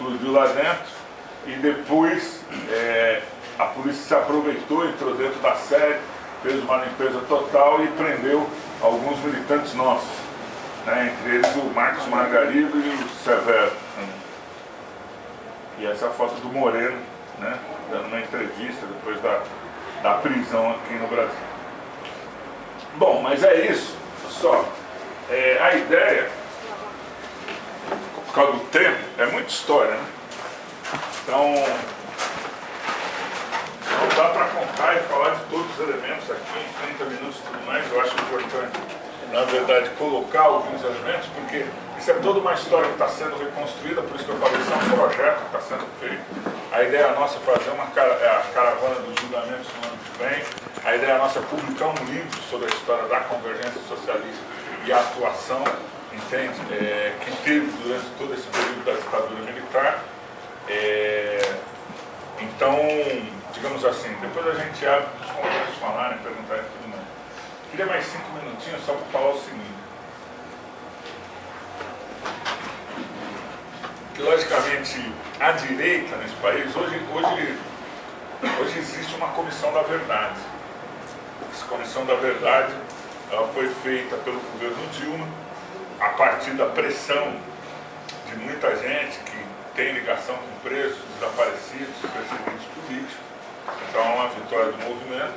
explodiu lá dentro e depois a polícia se aproveitou, entrou dentro da sede, fez uma limpeza total e prendeu alguns militantes nossos, né? Entre eles o Marcos Margarido e o Severo. E essa é a foto do Moreno, né? Dando uma entrevista depois da prisão aqui no Brasil. Bom, mas é isso, só. A ideia, por causa do tempo, é muita história, né? Então, não dá para contar e falar de todos os elementos aqui em 30 minutos e tudo mais. Eu acho importante, na verdade, colocar alguns elementos, porque isso é toda uma história que está sendo reconstruída, por isso que eu falei, isso é um projeto que está sendo feito. A ideia nossa é fazer a caravana dos julgamentos no ano que vem. A ideia nossa é publicar um livro sobre a história da convergência socialista e a atuação, entende? Que teve durante todo esse período da ditadura militar. Então, digamos assim, depois a gente abre para os companheiros falarem, perguntarem tudo mais. Queria mais 5 minutinhos só para falar o seguinte. Que, logicamente, a direita nesse país, hoje existe uma comissão da verdade. Essa comissão da verdade, ela foi feita pelo governo Dilma, a partir da pressão de muita gente que tem ligação com presos, desaparecidos, perseguidos políticos. Então é uma vitória do movimento.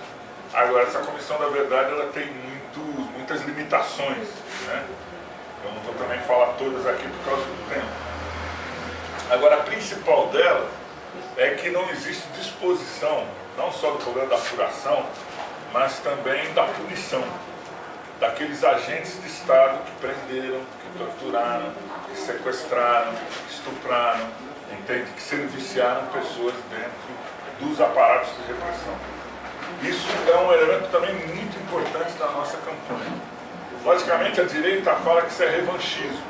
Agora, essa comissão da verdade, ela tem muitas limitações, né? Eu não vou também falar todas aqui por causa do tempo. Agora, a principal dela é que não existe disposição, não só do problema da apuração, mas também da punição daqueles agentes de Estado que prenderam, que torturaram, que sequestraram, que estupraram, entende? Que serviciaram pessoas dentro dos aparatos de repressão. Isso é um elemento também muito importante da nossa campanha. Logicamente, a direita fala que isso é revanchismo.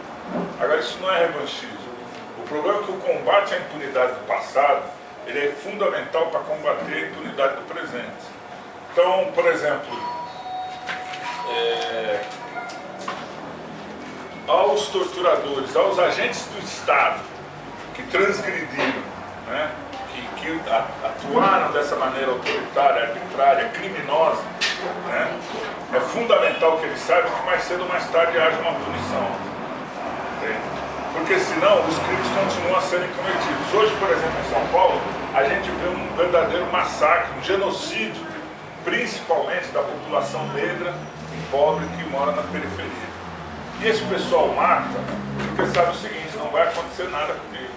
Agora, isso não é revanchismo. O problema é que o combate à impunidade do passado, ele é fundamental para combater a impunidade do presente. Então, por exemplo, aos torturadores, aos agentes do Estado que transgrediram, né, que atuaram dessa maneira autoritária, arbitrária, criminosa, né, é fundamental que eles saibam que mais cedo ou mais tarde haja uma punição. Entende? Porque senão os crimes continuam a serem cometidos. Hoje, por exemplo, em São Paulo, a gente vê um verdadeiro massacre, um genocídio, principalmente da população negra e pobre que mora na periferia. E esse pessoal mata porque sabe o seguinte: não vai acontecer nada comigo,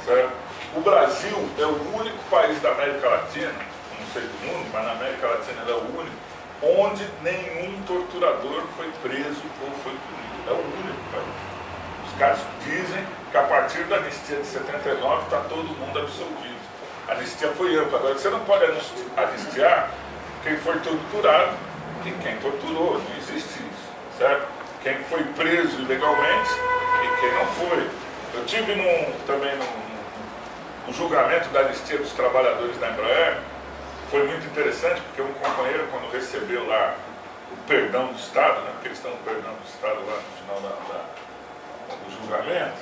certo? O Brasil é o único país da América Latina, não sei do mundo, mas na América Latina ele é o único, onde nenhum torturador foi preso ou foi punido. É o único país. Os caras dizem que a partir da anistia de 79 está todo mundo absolvido. A anistia foi ampla. Agora, você não pode anistiar quem foi torturado e quem torturou. Não existe isso, certo? Quem foi preso ilegalmente e quem não foi. Eu tive também no julgamento da anistia dos trabalhadores da Embraer. Foi muito interessante, porque um companheiro, quando recebeu lá o perdão do Estado, né, porque eles estão no perdão do Estado lá no final do julgamento,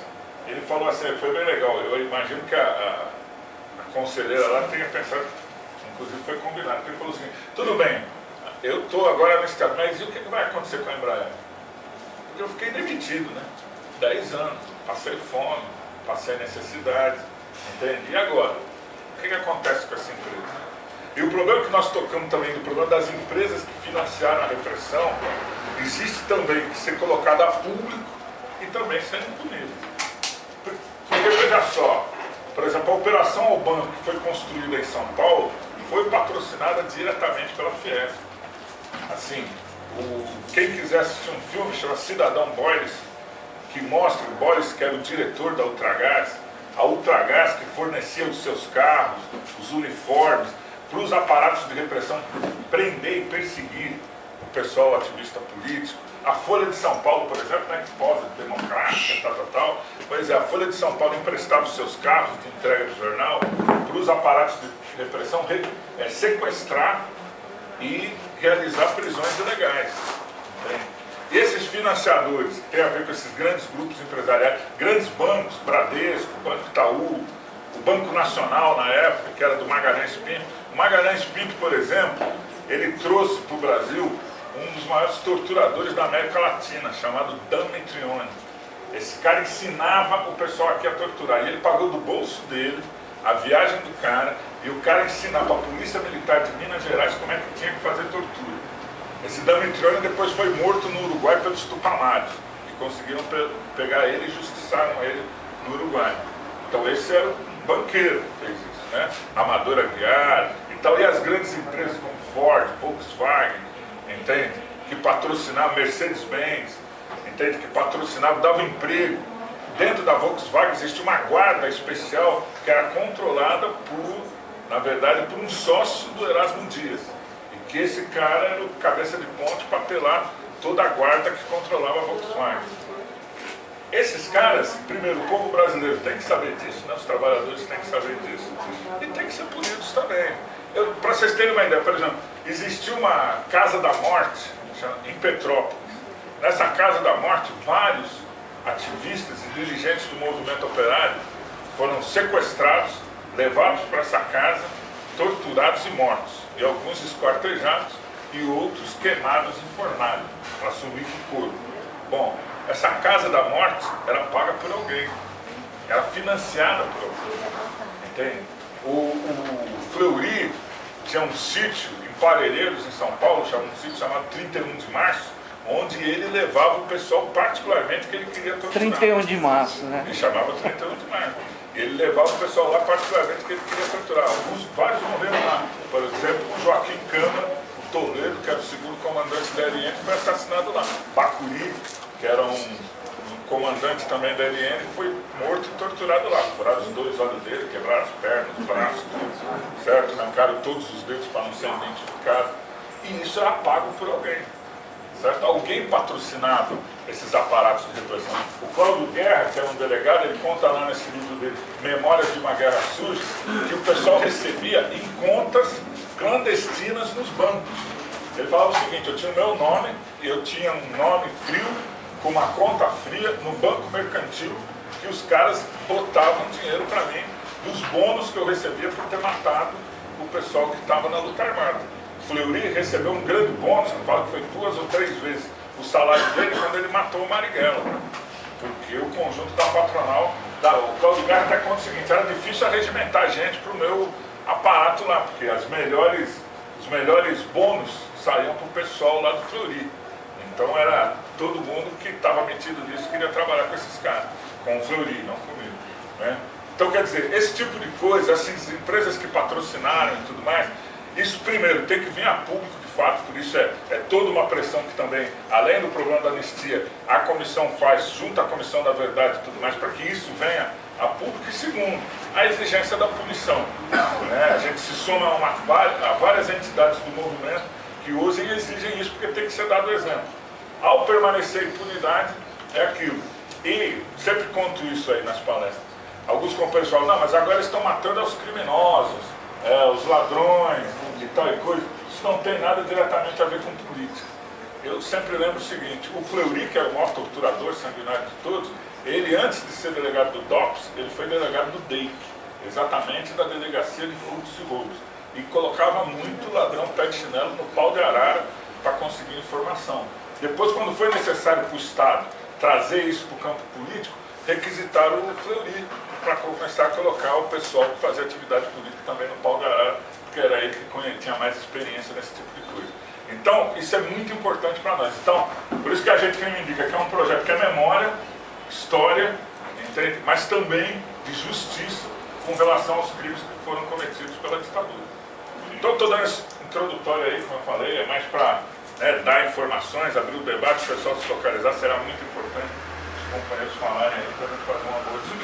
ele falou assim, foi bem legal, eu imagino que a conselheira lá tenha pensado, inclusive foi combinado, porque ele falou assim, tudo bem, eu estou agora no Estado, mas e o que vai acontecer com a Embraer? Porque eu fiquei demitido, né? 10 anos, passei fome, passei necessidade, entende? E agora? O que acontece com essa empresa? E o problema que nós tocamos também, do problema das empresas que financiaram a repressão, existe também que ser colocado a público e também sendo punido. Porque veja só, por exemplo, a Operação ao Banco, que foi construída em São Paulo, foi patrocinada diretamente pela Fiesp. Assim, quem quiser assistir um filme, chama Cidadão Boris, que mostra o Boris, que era o diretor da Ultragaz, a Ultragaz que fornecia os seus carros, os uniformes, para os aparatos de repressão prender e perseguir o pessoal ativista político. A Folha de São Paulo, por exemplo, né, que posa democrática, tal. Pois é, a Folha de São Paulo emprestava os seus carros de entrega de jornal para os aparatos de repressão sequestrar e realizar prisões ilegais. Entende? E esses financiadores, que tem a ver com esses grandes grupos empresariais, grandes bancos, Bradesco, Banco Itaú, o Banco Nacional na época, que era do Magalhães Pinto. O Magalhães Pinto, por exemplo, ele trouxe para o Brasil um dos maiores torturadores da América Latina, chamado Damitrione. Esse cara ensinava o pessoal aqui a torturar, e ele pagou do bolso dele a viagem do cara, e o cara ensinava a Polícia Militar de Minas Gerais como é que tinha que fazer tortura. Esse Damitrione depois foi morto no Uruguai pelos Tupamaros, e conseguiram pegar ele e justiçaram ele no Uruguai. Então esse era um banqueiro que fez isso, né? Amador Aguiar e tal, e as grandes empresas como Ford, Volkswagen, entende? Que patrocinavam, Mercedes-Benz, entende? Que patrocinavam, davam emprego. Dentro da Volkswagen existia uma guarda especial que era controlada por, na verdade, por um sócio do Erasmo Dias. E que esse cara era o cabeça de ponte para apelar toda a guarda que controlava a Volkswagen. Esses caras, primeiro, o povo brasileiro tem que saber disso, né? Os trabalhadores têm que saber disso. E tem que ser punidos também. Para vocês terem uma ideia, por exemplo, existiu uma Casa da Morte em Petrópolis. Nessa Casa da Morte, vários ativistas e dirigentes do movimento operário foram sequestrados, levados para essa casa, torturados e mortos. E alguns esquartejados e outros queimados e enfornados para sumir com o corpo. Bom, essa Casa da Morte era paga por alguém, era financiada por alguém, entende? O Fleury tinha um sítio em Parelheiros, em São Paulo, um sítio chamado 31 de Março, onde ele levava o pessoal particularmente que ele queria torturar. 31 de março, né? Ele chamava 31 de Março. Ele levava o pessoal lá particularmente que ele queria torturar. Vários morreram lá. Por exemplo, o Joaquim Câmara, o Toledo, que era o segundo comandante da LN, foi assassinado lá. Bacuri, que era um comandante também da LN, foi morto e torturado lá. Furaram os 2 olhos dele, quebraram as pernas, os braços, tudo, certo? Arrancaram todos os dedos para não ser identificado. E isso era pago por alguém. Certo? Alguém patrocinava esses aparatos de repressão. O Cláudio Guerra, que era um delegado, ele conta lá nesse livro dele, Memórias de uma Guerra Suja, que o pessoal recebia em contas clandestinas nos bancos. Ele falava o seguinte: eu tinha o meu nome, eu tinha um nome frio, com uma conta fria no banco mercantil, que os caras botavam dinheiro para mim, dos bônus que eu recebia por ter matado o pessoal que estava na luta armada. Fleury recebeu um grande bônus, que fala que foi 2 ou 3 vezes o salário dele quando ele matou o Marighella. Porque o conjunto da patronal, o Cláudio Guerra até conta o seguinte: era difícil arregimentar gente para o meu aparato lá, porque os melhores bônus saíam para o pessoal lá do Fleury. Então era todo mundo que estava metido nisso queria trabalhar com esses caras, com o Fleury, não comigo, né? Então quer dizer, esse tipo de coisa, essas empresas que patrocinaram e tudo mais, isso primeiro tem que vir a público de fato, por isso é toda uma pressão que também, além do problema da anistia, a comissão faz junto à Comissão da Verdade e tudo mais, para que isso venha a público. E segundo, a exigência da punição, né? A gente se soma a várias entidades do movimento que usam e exigem isso, porque tem que ser dado exemplo. Ao permanecer impunidade, é aquilo. E sempre conto isso aí nas palestras. Alguns companheiros falam: não, mas agora estão matando os criminosos, os ladrões e tal e coisa. Isso não tem nada diretamente a ver com política. Eu sempre lembro o seguinte: o Fleury, que era o maior torturador sanguinário de todos, ele, antes de ser delegado do DOPS, ele foi delegado do DEIC, exatamente da Delegacia de Furtos e Roubos, e colocava muito ladrão pé de chinelo no pau de arara para conseguir informação. Depois, quando foi necessário para o Estado trazer isso para o campo político, requisitaram o Fleury para começar a colocar o pessoal que fazia atividade política também no pau de arara, porque era ele que tinha mais experiência nesse tipo de coisa. Então, isso é muito importante para nós. Então, por isso que a gente reivindica que é um projeto que é memória, história, entende? Mas também de justiça com relação aos crimes que foram cometidos pela ditadura. Então, estou dando esse introdutório aí, como eu falei, é mais para dar informações, abrir o debate, o pessoal se localizar. Será muito importante os companheiros falarem aí para a gente fazer uma boa discussão.